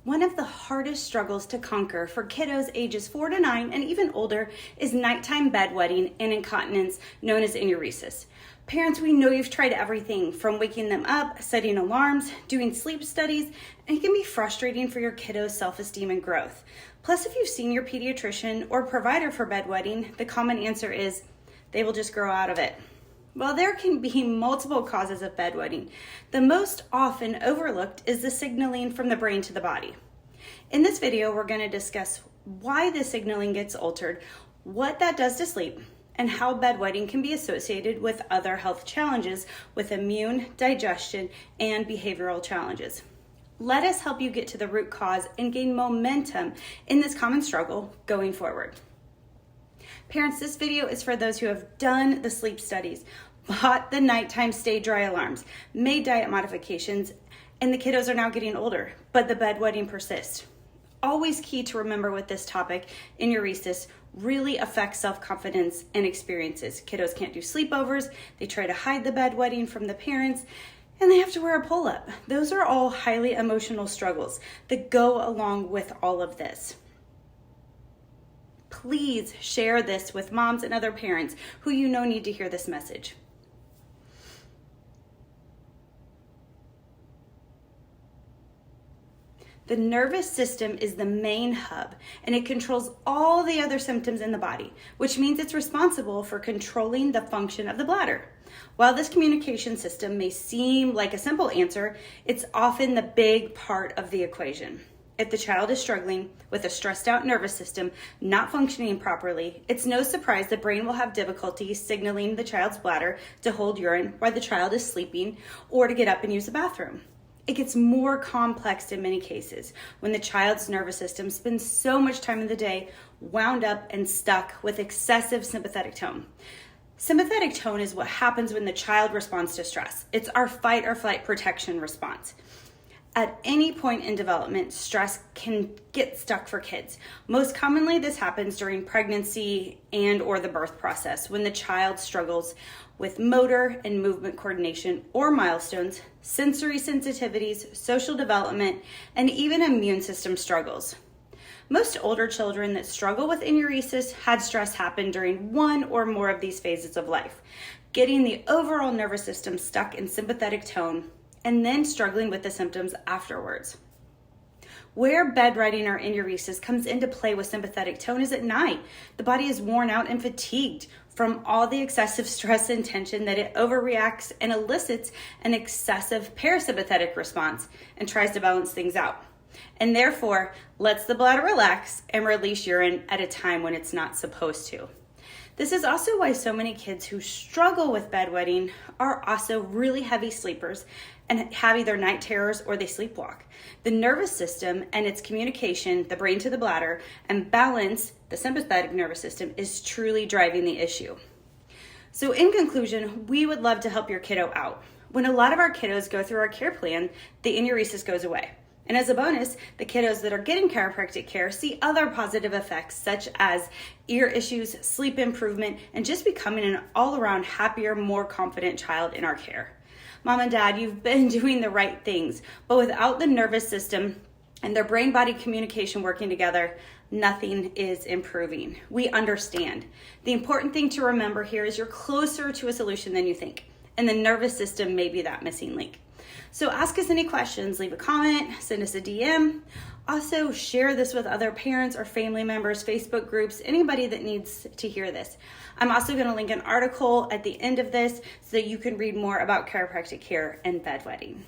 One of the hardest struggles to conquer for kiddos ages 4 to 9 and even older is nighttime bedwetting and incontinence, known as enuresis. Parents, we know you've tried everything from waking them up, setting alarms, doing sleep studies, and it can be frustrating for your kiddos' self-esteem and growth. Plus, if you've seen your pediatrician or provider for bedwetting, the common answer is they will just grow out of it. While there can be multiple causes of bedwetting, the most often overlooked is the signaling from the brain to the body. In this video, we're going to discuss why the signaling gets altered, what that does to sleep, and how bedwetting can be associated with other health challenges with immune, digestion, and behavioral challenges. Let us help you get to the root cause and gain momentum in this common struggle going forward. Parents, this video is for those who have done the sleep studies, bought the nighttime stay dry alarms, made diet modifications, and the kiddos are now getting older, but the bedwetting persists. Always key to remember with this topic, enuresis really affects self-confidence and experiences. Kiddos can't do sleepovers, they try to hide the bedwetting from the parents, and they have to wear a pull-up. Those are all highly emotional struggles that go along with all of this. Please share this with moms and other parents who you know need to hear this message. The nervous system is the main hub, and it controls all the other symptoms in the body, which means it's responsible for controlling the function of the bladder. While this communication system may seem like a simple answer, it's often the big part of the equation. If the child is struggling with a stressed out nervous system not functioning properly, it's no surprise the brain will have difficulty signaling the child's bladder to hold urine while the child is sleeping or to get up and use the bathroom. It gets more complex in many cases when the child's nervous system spends so much time in the day wound up and stuck with excessive sympathetic tone. Sympathetic tone is what happens when the child responds to stress. It's our fight or flight protection response. At any point in development, stress can get stuck for kids. Most commonly, this happens during pregnancy and or the birth process when the child struggles with motor and movement coordination or milestones, sensory sensitivities, social development, and even immune system struggles. Most older children that struggle with enuresis had stress happen during one or more of these phases of life, getting the overall nervous system stuck in sympathetic tone and then struggling with the symptoms afterwards. Where bedwetting or enuresis comes into play with sympathetic tone is at night. The body is worn out and fatigued from all the excessive stress and tension that it overreacts and elicits an excessive parasympathetic response and tries to balance things out. And therefore, lets the bladder relax and release urine at a time when it's not supposed to. This is also why so many kids who struggle with bedwetting are also really heavy sleepers and have either night terrors or they sleepwalk. The nervous system and its communication, the brain to the bladder, and balance, the sympathetic nervous system, is truly driving the issue. So in conclusion, we would love to help your kiddo out. When a lot of our kiddos go through our care plan, the enuresis goes away. And as a bonus, the kiddos that are getting chiropractic care see other positive effects such as ear issues, sleep improvement, and just becoming an all-around happier, more confident child in our care. Mom and Dad, you've been doing the right things, but without the nervous system and their brain-body communication working together, nothing is improving. We understand. The important thing to remember here is you're closer to a solution than you think, and the nervous system may be that missing link. So ask us any questions, leave a comment, send us a DM. Also share this with other parents or family members, Facebook groups, anybody that needs to hear this. I'm also going to link an article at the end of this so that you can read more about chiropractic care and bedwetting.